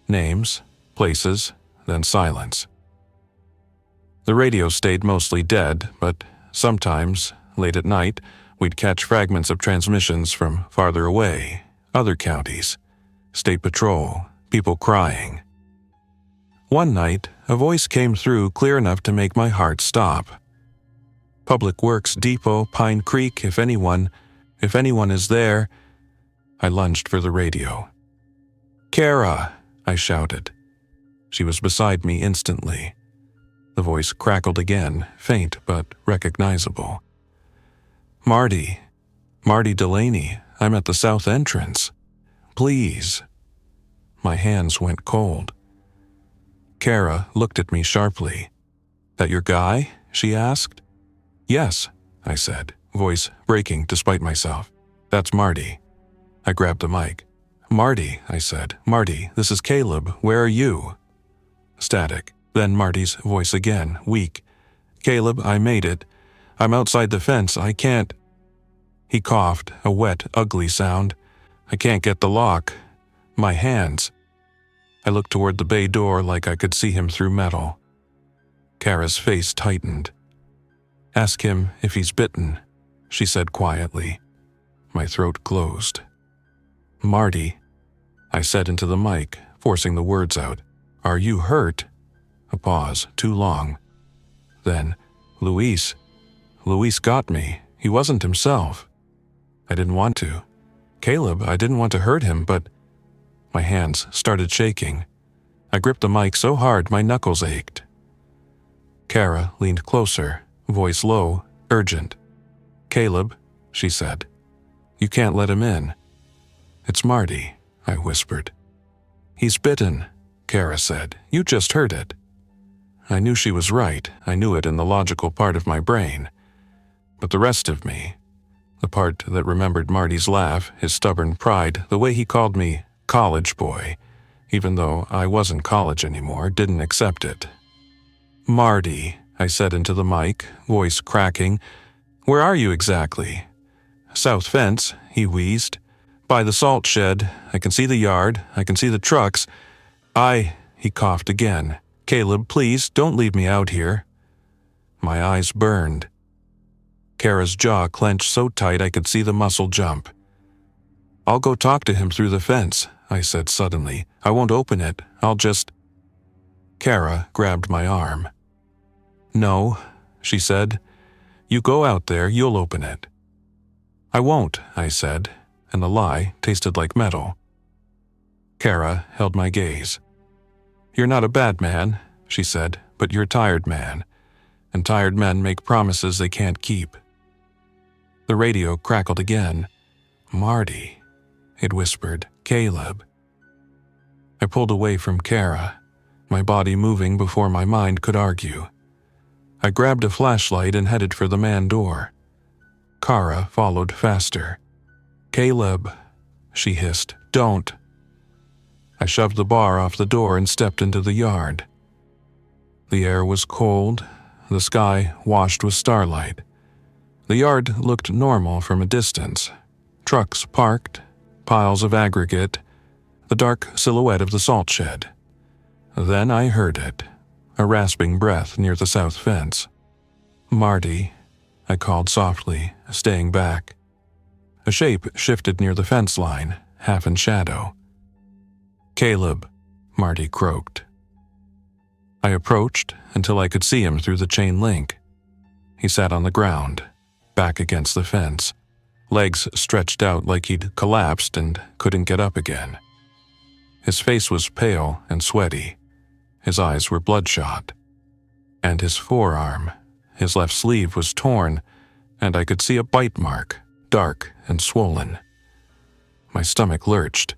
Speaker 1: Names, places, then silence. The radio stayed mostly dead, but sometimes, late at night, we'd catch fragments of transmissions from farther away, other counties, state patrol, people crying. One night, a voice came through clear enough to make my heart stop. Public Works Depot, Pine Creek, if anyone is there. I lunged for the radio. Kara, I shouted. She was beside me instantly. The voice crackled again, faint but recognizable. Marty Delaney, I'm at the south entrance. Please. My hands went cold. Kara looked at me sharply. That your guy? She asked. Yes, I said, voice breaking despite myself. That's Marty. I grabbed the mic. Marty, I said. Marty, this is Caleb. Where are you? Static. Then Marty's voice again, weak. Caleb, I made it. I'm outside the fence. I can't. He coughed, a wet, ugly sound. I can't get the lock. My hands. I looked toward the bay door like I could see him through metal. Kara's face tightened. "Ask him if he's bitten," she said quietly. My throat closed. "Marty," I said into the mic, forcing the words out. "Are you hurt?" A pause, too long. Then, "Luis. Luis got me. He wasn't himself. I didn't want to. Caleb, I didn't want to hurt him, but..." My hands started shaking. I gripped the mic so hard my knuckles ached. Kara leaned closer, voice low, urgent. "Caleb," she said. "You can't let him in." "It's Marty," I whispered. "He's bitten," Kara said. "You just heard it." I knew she was right. I knew it in the logical part of my brain. But the rest of me, the part that remembered Marty's laugh, his stubborn pride, the way he called me college boy, even though I wasn't college anymore, didn't accept it. "Marty," I said into the mic, voice cracking. "Where are you exactly?" "South fence," he wheezed. "By the salt shed. I can see the yard. I can see the trucks. He coughed again. "Caleb, please, don't leave me out here." My eyes burned. Kara's jaw clenched so tight I could see the muscle jump. "I'll go talk to him through the fence," I said suddenly. "I won't open it. I'll just..." Kara grabbed my arm. "No," she said. "You go out there, you'll open it." "I won't," I said, and the lie tasted like metal. Kara held my gaze. "You're not a bad man," she said, "but you're a tired man, and tired men make promises they can't keep." The radio crackled again. "Marty," it whispered. "Caleb." I pulled away from Kara, my body moving before my mind could argue. I grabbed a flashlight and headed for the man door. Kara followed faster. "Caleb," she hissed. "Don't." I shoved the bar off the door and stepped into the yard. The air was cold, the sky washed with starlight. The yard looked normal from a distance. Trucks parked, piles of aggregate, the dark silhouette of the salt shed. Then I heard it, a rasping breath near the south fence. "Marty," I called softly, staying back. A shape shifted near the fence line, half in shadow. "Caleb," Marty croaked. I approached until I could see him through the chain link. He sat on the ground, back against the fence, legs stretched out like he'd collapsed and couldn't get up again. His face was pale and sweaty. His eyes were bloodshot. And his forearm, his left sleeve was torn, and I could see a bite mark, dark and swollen. My stomach lurched.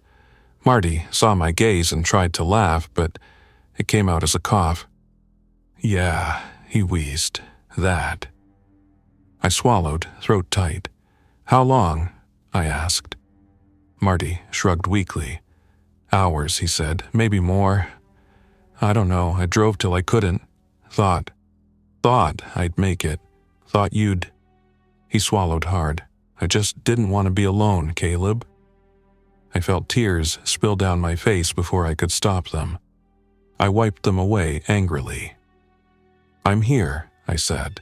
Speaker 1: Marty saw my gaze and tried to laugh, but it came out as a cough. "Yeah," he wheezed. "That." I swallowed, throat tight. "How long?" I asked. Marty shrugged weakly. "Hours," he said. "Maybe more. I don't know. I drove till I couldn't. Thought I'd make it. Thought you'd..." He swallowed hard. "I just didn't want to be alone, Caleb." I felt tears spill down my face before I could stop them. I wiped them away angrily. "I'm here," I said.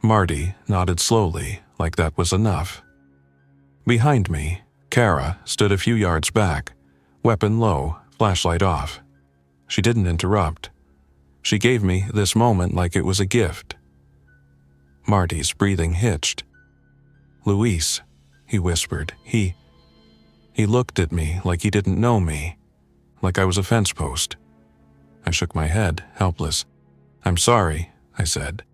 Speaker 1: Marty nodded slowly, like that was enough. Behind me, Kara stood a few yards back, weapon low, flashlight off. She didn't interrupt. She gave me this moment like it was a gift. Marty's breathing hitched. "Luis," he whispered. He looked at me like he didn't know me, like I was a fence post. I shook my head, helpless. "I'm sorry," I said.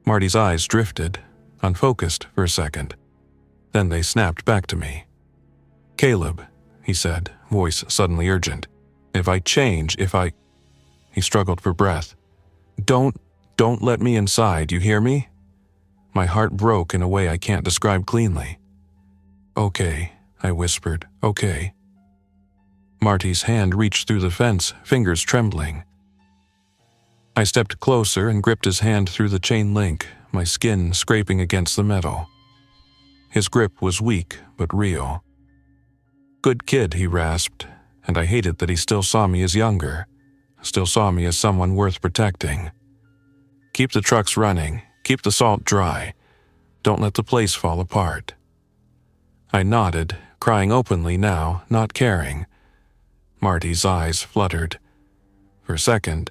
Speaker 1: Marty's eyes drifted, unfocused for a second. Then they snapped back to me. "Caleb," he said, voice suddenly urgent. If I..." He struggled for breath. Don't let me inside, you hear me?" My heart broke in a way I can't describe cleanly. "Okay," I whispered. "Okay." Marty's hand reached through the fence, fingers trembling. I stepped closer and gripped his hand through the chain link, my skin scraping against the metal. His grip was weak but real. "Good kid," he rasped, and I hated that he still saw me as younger, still saw me as someone worth protecting. Keep the trucks running, keep the salt dry, don't let the place fall apart. I nodded, crying openly now, not caring. Marty's eyes fluttered. For a second,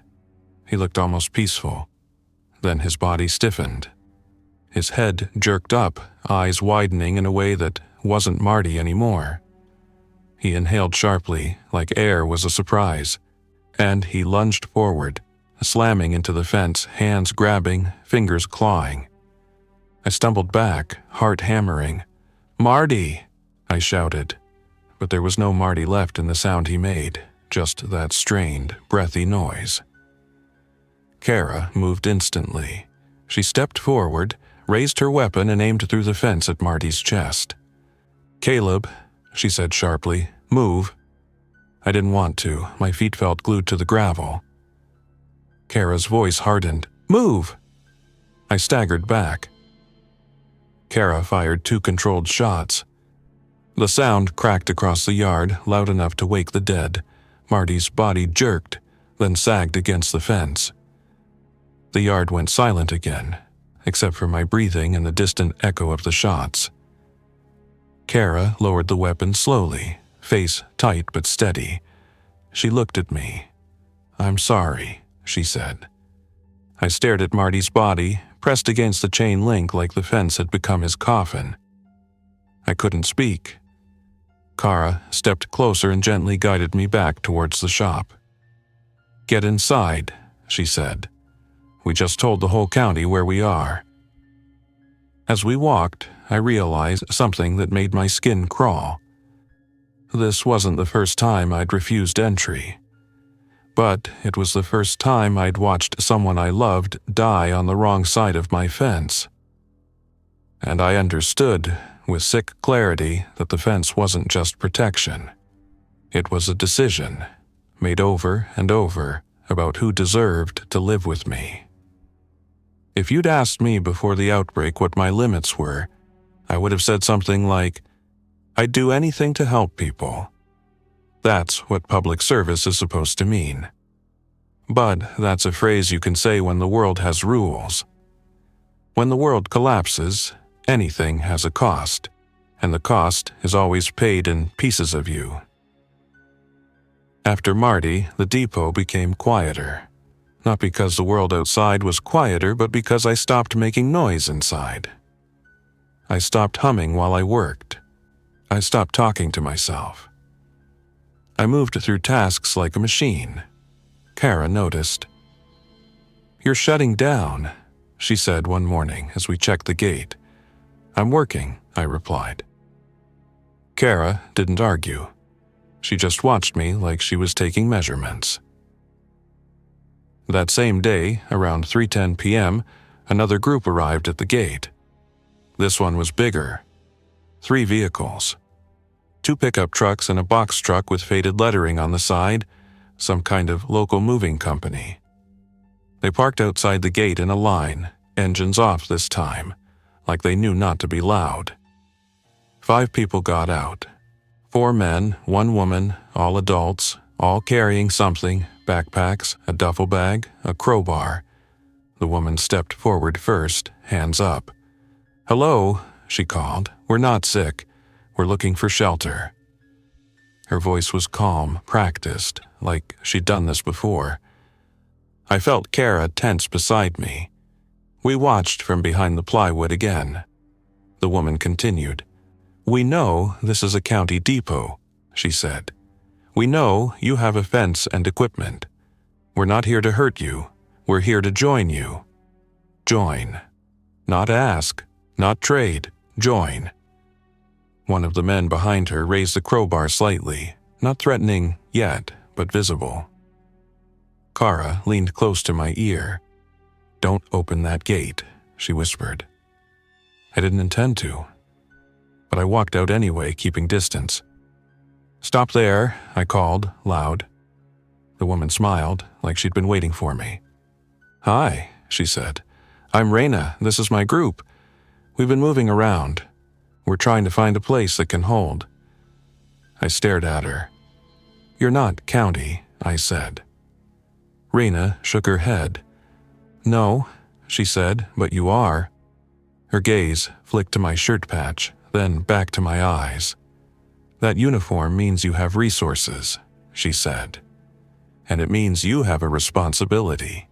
Speaker 1: he looked almost peaceful. Then his body stiffened. His head jerked up, eyes widening in a way that wasn't Marty anymore. He inhaled sharply, like air was a surprise, and he lunged forward, slamming into the fence, hands grabbing, fingers clawing. I stumbled back, heart hammering. "Marty!" I shouted, but there was no Marty left in the sound he made, just that strained, breathy noise. Kara moved instantly. She stepped forward, raised her weapon and aimed through the fence at Marty's chest. "Caleb," she said sharply, "move." I didn't want to. My feet felt glued to the gravel. Kara's voice hardened. "Move!" I staggered back. Kara fired 2 controlled shots. The sound cracked across the yard, loud enough to wake the dead. Marty's body jerked, then sagged against the fence. The yard went silent again, except for my breathing and the distant echo of the shots. Kara lowered the weapon slowly, face tight but steady. She looked at me. "I'm sorry," she said. I stared at Marty's body, pressed against the chain link like the fence had become his coffin. I couldn't speak. Kara stepped closer and gently guided me back towards the shop. "Get inside," she said. "We just told the whole county where we are." As we walked, I realized something that made my skin crawl. This wasn't the first time I'd refused entry, but it was the first time I'd watched someone I loved die on the wrong side of my fence. And I understood, with sick clarity, that the fence wasn't just protection. It was a decision, made over and over, about who deserved to live with me. If you'd asked me before the outbreak what my limits were, I would have said something like, "I'd do anything to help people." That's what public service is supposed to mean. But that's a phrase you can say when the world has rules. When the world collapses, anything has a cost, and the cost is always paid in pieces of you. After Marty, the depot became quieter. Not because the world outside was quieter, but because I stopped making noise inside. I stopped humming while I worked. I stopped talking to myself. I moved through tasks like a machine. Kara noticed. "You're shutting down," she said one morning as we checked the gate. "I'm working," I replied. Kara didn't argue. She just watched me like she was taking measurements. That same day, around 3:10 p.m., another group arrived at the gate. This one was bigger. 3 vehicles. 2 pickup trucks and a box truck with faded lettering on the side, some kind of local moving company. They parked outside the gate in a line, engines off this time, like they knew not to be loud. 5 people got out. 4 men, 1 woman, all adults, all carrying something, backpacks, a duffel bag, a crowbar. The woman stepped forward first, hands up. "Hello," she called. "We're not sick. We're looking for shelter." Her voice was calm, practiced, like she'd done this before. I felt Kara tense beside me. We watched from behind the plywood again. The woman continued. "We know this is a county depot," she said. "We know you have a fence and equipment. We're not here to hurt you. We're here to join you. Join. Not ask, not trade, join." One of the men behind her raised the crowbar slightly, not threatening yet, but visible. Kara leaned close to my ear. "Don't open that gate," she whispered. I didn't intend to, but I walked out anyway, keeping distance. "Stop there," I called, loud. The woman smiled, like she'd been waiting for me. "Hi," she said. "I'm Raina. This is my group. We've been moving around. We're trying to find a place that can hold." I stared at her. You're not county, I said. Rena shook her head. No, she said, but you are. Her gaze flicked to my shirt patch, then back to my eyes. That uniform means you have resources, she said. And it means you have a responsibility.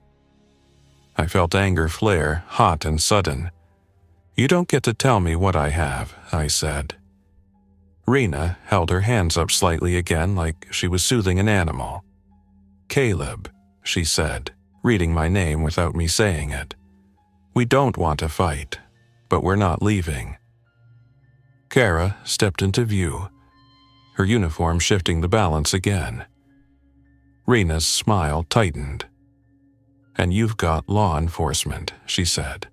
Speaker 1: I felt anger flare, hot and sudden. You don't get to tell me what I have, I said. Rena held her hands up slightly again like she was soothing an animal. Caleb, she said, reading my name without me saying it. We don't want to fight, but we're not leaving. Kara stepped into view, her uniform shifting the balance again. Rena's smile tightened. And you've got law enforcement, she said.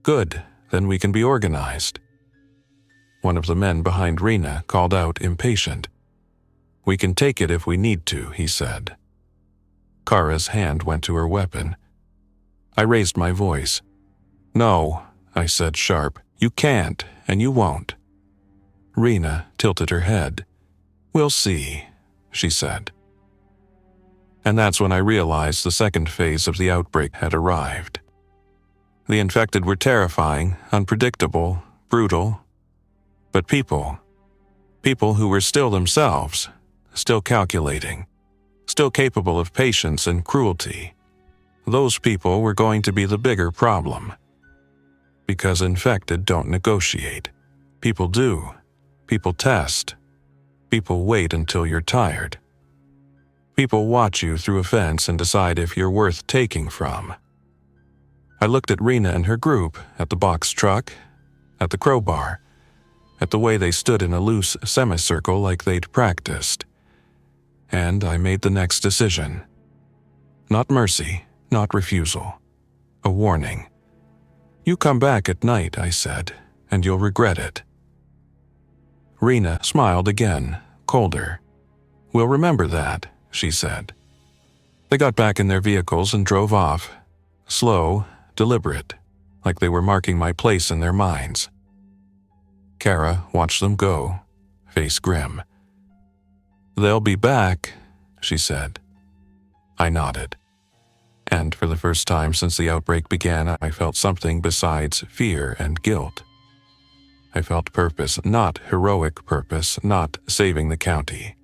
Speaker 1: Good, then we can be organized. One of the men behind Rena called out, impatient. We can take it if we need to, he said. Kara's hand went to her weapon. I raised my voice. No, I said sharp. You can't, and you won't. Rena tilted her head. We'll see, she said. And that's when I realized the second phase of the outbreak had arrived. The infected were terrifying, unpredictable, brutal. But people who were still themselves, still calculating, still capable of patience and cruelty. Those people were going to be the bigger problem. Because infected don't negotiate. People do. People test. People wait until you're tired. People watch you through a fence and decide if you're worth taking from. I looked at Rena and her group, at the box truck, at the crowbar, at the way they stood in a loose semicircle like they'd practiced. And I made the next decision. Not mercy, not refusal. A warning. You come back at night, I said, and you'll regret it. Rena smiled again, colder. We'll remember that, she said. They got back in their vehicles and drove off, slow, deliberate, like they were marking my place in their minds. Kara watched them go, face grim. They'll be back, she said. I nodded. And for the first time since the outbreak began, I felt something besides fear and guilt. I felt purpose, not heroic purpose, not saving the county.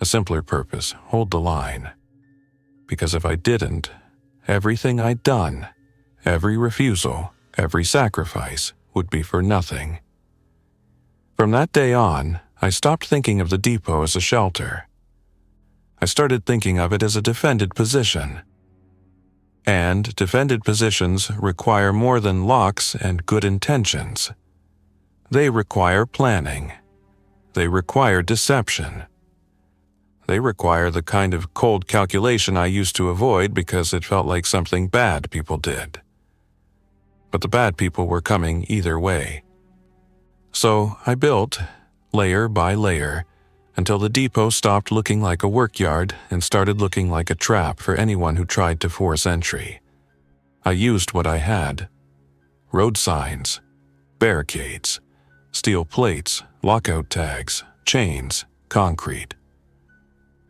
Speaker 1: A simpler purpose, hold the line. Because if I didn't, everything I'd done, every refusal, every sacrifice, would be for nothing. From that day on, I stopped thinking of the depot as a shelter. I started thinking of it as a defended position. And defended positions require more than locks and good intentions. They require planning. They require deception. They require the kind of cold calculation I used to avoid because it felt like something bad people did. But the bad people were coming either way. So I built, layer by layer, until the depot stopped looking like a workyard and started looking like a trap for anyone who tried to force entry. I used what I had. Road signs, barricades, steel plates, lockout tags, chains, concrete.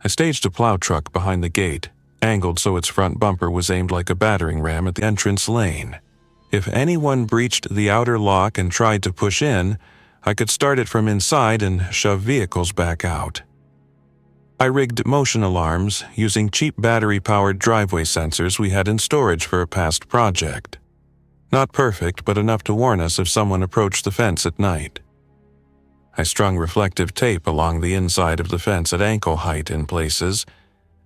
Speaker 1: I staged a plow truck behind the gate, angled so its front bumper was aimed like a battering ram at the entrance lane. If anyone breached the outer lock and tried to push in, I could start it from inside and shove vehicles back out. I rigged motion alarms using cheap battery-powered driveway sensors we had in storage for a past project. Not perfect, but enough to warn us if someone approached the fence at night. I strung reflective tape along the inside of the fence at ankle height in places,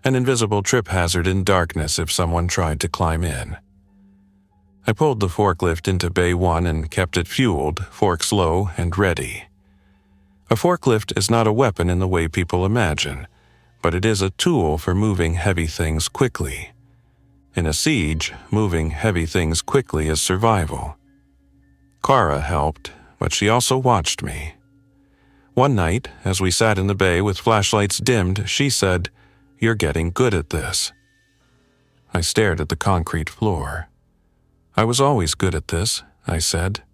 Speaker 1: an invisible trip hazard in darkness if someone tried to climb in. I pulled the forklift into Bay 1 and kept it fueled, forks low, and ready. A forklift is not a weapon in the way people imagine, but it is a tool for moving heavy things quickly. In a siege, moving heavy things quickly is survival. Kara helped, but she also watched me. One night, as we sat in the bay with flashlights dimmed, she said, "You're getting good at this." I stared at the concrete floor. I was always good at this, I said.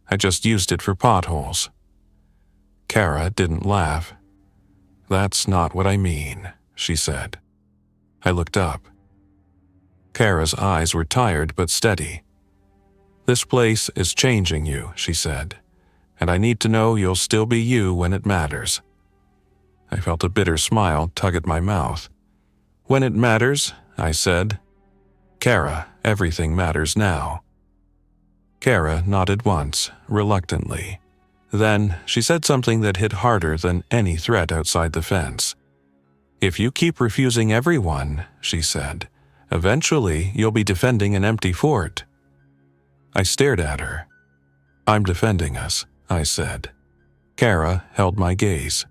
Speaker 1: I just used it for potholes. Kara didn't laugh. "That's not what I mean," she said. I looked up. Kara's eyes were tired but steady. "This place is changing you," she said, "and I need to know you'll still be you when it matters." I felt a bitter smile tug at my mouth. "When it matters," I said. "Kara, everything matters now." Kara nodded once, reluctantly. Then she said something that hit harder than any threat outside the fence. "If you keep refusing everyone," she said, "eventually you'll be defending an empty fort." I stared at her. "I'm defending us," I said. Kara held my gaze.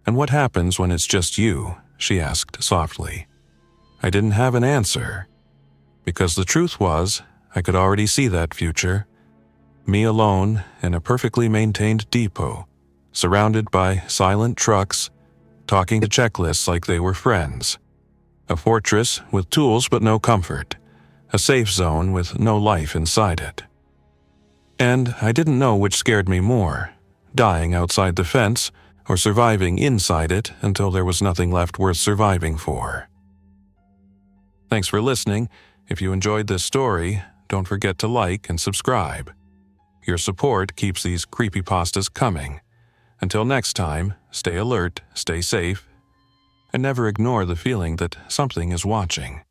Speaker 1: "And what happens when it's just you?" she asked softly. I didn't have an answer, because the truth was, I could already see that future. Me alone in a perfectly maintained depot, surrounded by silent trucks, talking to checklists like they were friends. A fortress with tools but no comfort. A safe zone with no life inside it. And I didn't know which scared me more, dying outside the fence or surviving inside it until there was nothing left worth surviving for. Thanks for listening. If you enjoyed this story, don't forget to like and subscribe. Your support keeps these creepypastas coming. Until next time, stay alert, stay safe, and never ignore the feeling that something is watching.